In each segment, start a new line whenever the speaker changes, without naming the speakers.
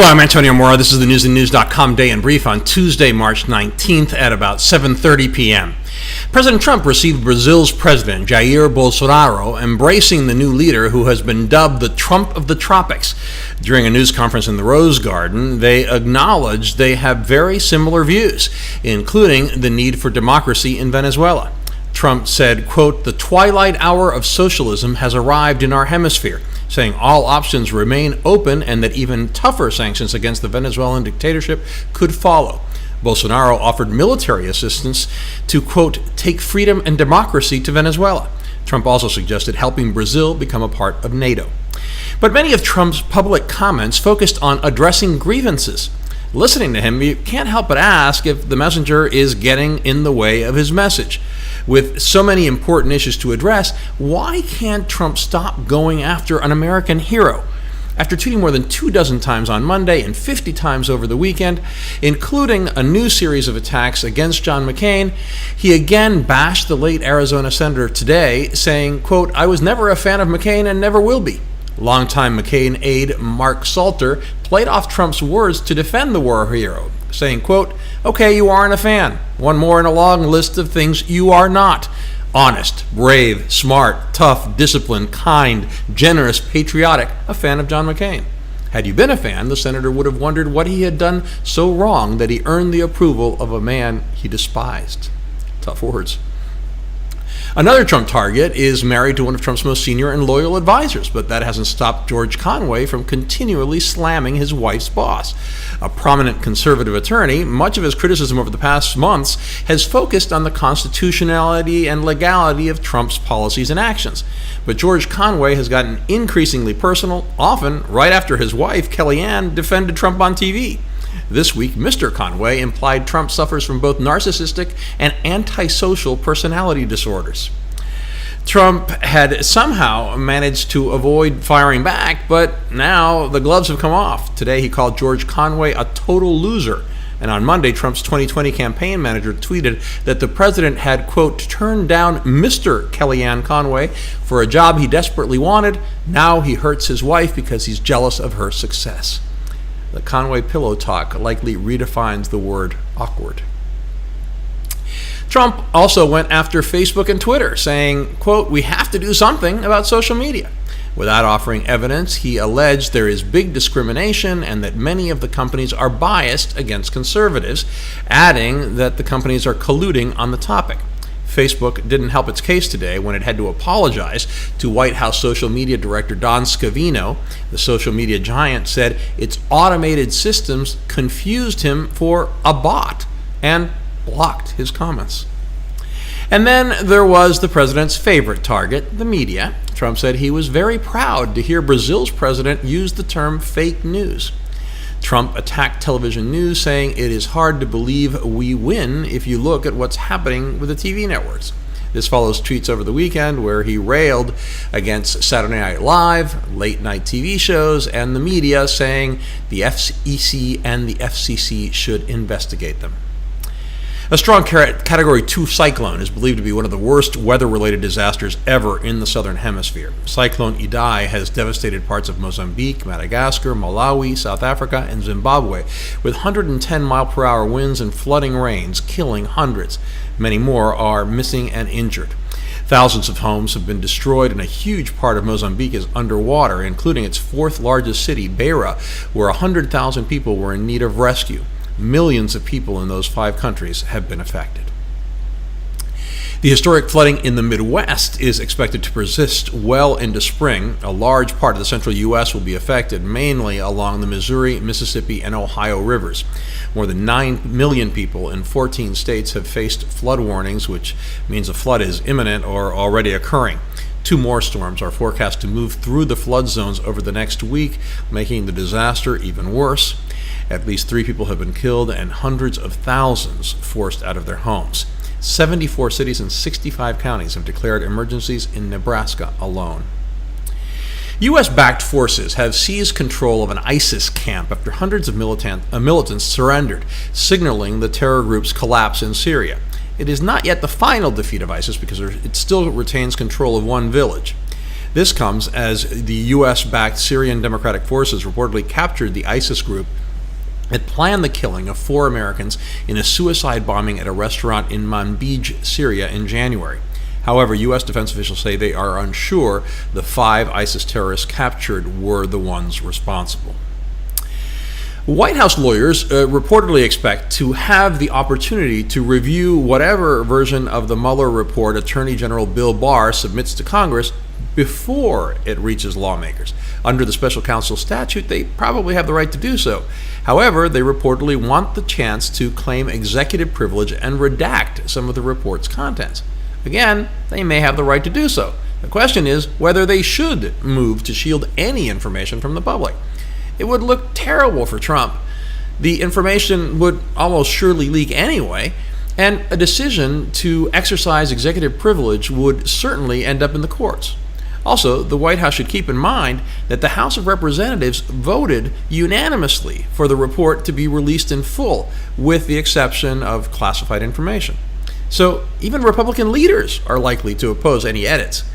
Hello, I'm Antonio Mora. This is the newsandnews.com Day in Brief on Tuesday, March 19th at about 7:30 p.m. President Trump received Brazil's president, Jair Bolsonaro, embracing the new leader who has been dubbed the Trump of the tropics. During a news conference in the Rose Garden, they acknowledged they have very similar views, including the need for democracy in Venezuela. Trump said, quote, "The twilight hour of socialism has arrived in our hemisphere," saying all options remain open and that even tougher sanctions against the Venezuelan dictatorship could follow. Bolsonaro offered military assistance to, quote, "take freedom and democracy to Venezuela." Trump also suggested helping Brazil become a part of NATO. But many of Trump's public comments focused on addressing grievances. Listening to him, you can't help but ask if the messenger is getting in the way of his message. With so many important issues to address, why can't Trump stop going after an American hero? After tweeting more than 24 times on Monday and 50 times over the weekend, including a new series of attacks against John McCain, he again bashed the late Arizona senator today, saying, quote, "I was never a fan of McCain and never will be." Longtime McCain aide Mark Salter played off Trump's words to defend the war hero, saying, quote, "Okay, you aren't a fan. One more in a long list of things you are not. Honest, brave, smart, tough, disciplined, kind, generous, patriotic, a fan of John McCain." Had you been a fan, the senator would have wondered what he had done so wrong that he earned the approval of a man he despised. Tough words. Another Trump target is married to one of Trump's most senior and loyal advisors, but that hasn't stopped George Conway from continually slamming his wife's boss. A prominent conservative attorney, much of his criticism over the past months has focused on the constitutionality and legality of Trump's policies and actions. But George Conway has gotten increasingly personal, often right after his wife, Kellyanne, defended Trump on TV. This week, Mr. Conway implied Trump suffers from both narcissistic and antisocial personality disorders. Trump had somehow managed to avoid firing back, but now the gloves have come off. Today, he called George Conway a total loser. And on Monday, Trump's 2020 campaign manager tweeted that the president had, quote, "turned down Mr. Kellyanne Conway for a job he desperately wanted. Now he hurts his wife because he's jealous of her success." The Conway pillow talk likely redefines the word awkward. Trump also went after Facebook and Twitter, saying, quote, "We have to do something about social media." Without offering evidence, he alleged there is big discrimination and that many of the companies are biased against conservatives, adding that the companies are colluding on the topic. Facebook didn't help its case today when it had to apologize to White House social media director Don Scavino. The social media giant said its automated systems confused him for a bot and blocked his comments. And then there was the president's favorite target, the media. Trump said he was very proud to hear Brazil's president use the term fake news. Trump attacked television news, saying it is hard to believe we win if you look at what's happening with the TV networks. This follows tweets over the weekend where he railed against Saturday Night Live, late-night TV shows, and the media, saying the FEC and the FCC should investigate them. A strong Category 2 cyclone is believed to be one of the worst weather-related disasters ever in the southern hemisphere. Cyclone Idai has devastated parts of Mozambique, Madagascar, Malawi, South Africa, and Zimbabwe, with 110-mile-per-hour winds and flooding rains, killing hundreds. Many more are missing and injured. Thousands of homes have been destroyed, and a huge part of Mozambique is underwater, including its fourth largest city, Beira, where 100,000 people were in need of rescue. Millions of people in those 5 countries have been affected. The historic flooding in the Midwest is expected to persist well into spring. A large part of the central U.S. will be affected, mainly along the Missouri, Mississippi, and Ohio rivers. More than 9 million people in 14 states have faced flood warnings, which means a flood is imminent or already occurring. 2 more storms are forecast to move through the flood zones over the next week, making the disaster even worse. At least 3 people have been killed and hundreds of thousands forced out of their homes. 74 cities and 65 counties have declared emergencies in Nebraska alone. U.S.-backed forces have seized control of an ISIS camp after hundreds of militants surrendered, signaling the terror group's collapse in Syria. It is not yet the final defeat of ISIS because it still retains control of one village. This comes as the U.S.-backed Syrian Democratic Forces reportedly captured the ISIS group that planned the killing of 4 Americans in a suicide bombing at a restaurant in Manbij, Syria in January. However, U.S. defense officials say they are unsure the 5 ISIS terrorists captured were the ones responsible. White House lawyers reportedly expect to have the opportunity to review whatever version of the Mueller report Attorney General Bill Barr submits to Congress before it reaches lawmakers. Under the special counsel statute, they probably have the right to do so. However, they reportedly want the chance to claim executive privilege and redact some of the report's contents. Again, they may have the right to do so. The question is whether they should move to shield any information from the public. It would look terrible for Trump. The information would almost surely leak anyway, and a decision to exercise executive privilege would certainly end up in the courts. Also, the White House should keep in mind that the House of Representatives voted unanimously for the report to be released in full, with the exception of classified information. So even Republican leaders are likely to oppose any edits.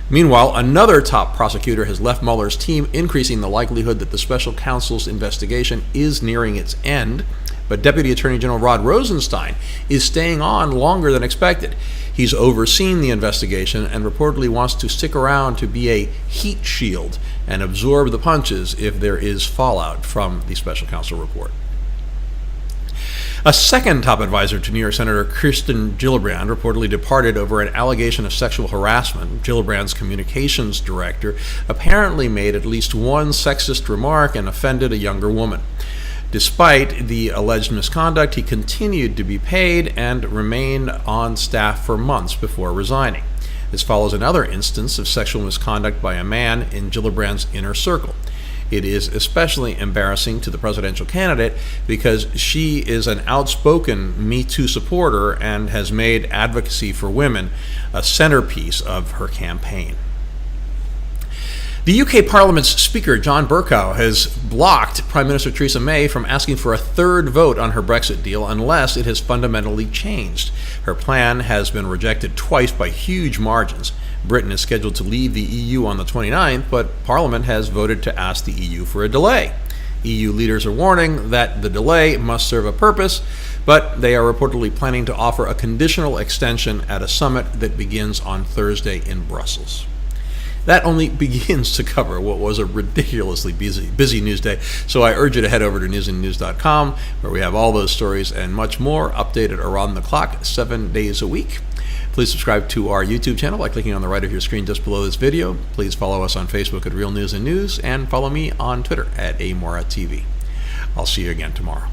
Meanwhile, another top prosecutor has left Mueller's team, increasing the likelihood that the special counsel's investigation is nearing its end. But Deputy Attorney General Rod Rosenstein is staying on longer than expected. He's overseen the investigation and reportedly wants to stick around to be a heat shield and absorb the punches if there is fallout from the special counsel report. A second top advisor to New York Senator Kirsten Gillibrand reportedly departed over an allegation of sexual harassment. Gillibrand's communications director apparently made at least one sexist remark and offended a younger woman. Despite the alleged misconduct, he continued to be paid and remained on staff for months before resigning. This follows another instance of sexual misconduct by a man in Gillibrand's inner circle. It is especially embarrassing to the presidential candidate because she is an outspoken Me Too supporter and has made advocacy for women a centerpiece of her campaign. The UK Parliament's Speaker, John Bercow, has blocked Prime Minister Theresa May from asking for a third vote on her Brexit deal unless it has fundamentally changed. Her plan has been rejected twice by huge margins. Britain is scheduled to leave the EU on the 29th, but Parliament has voted to ask the EU for a delay. EU leaders are warning that the delay must serve a purpose, but they are reportedly planning to offer a conditional extension at a summit that begins on Thursday in Brussels. That only begins to cover what was a ridiculously busy news day, so I urge you to head over to newsandnews.com, where we have all those stories and much more updated around the clock 7 days a week. Please subscribe to our YouTube channel by clicking on the right of your screen just below this video. Please follow us on Facebook at Real News and News, and follow me on Twitter at AMoraTV. I'll see you again tomorrow.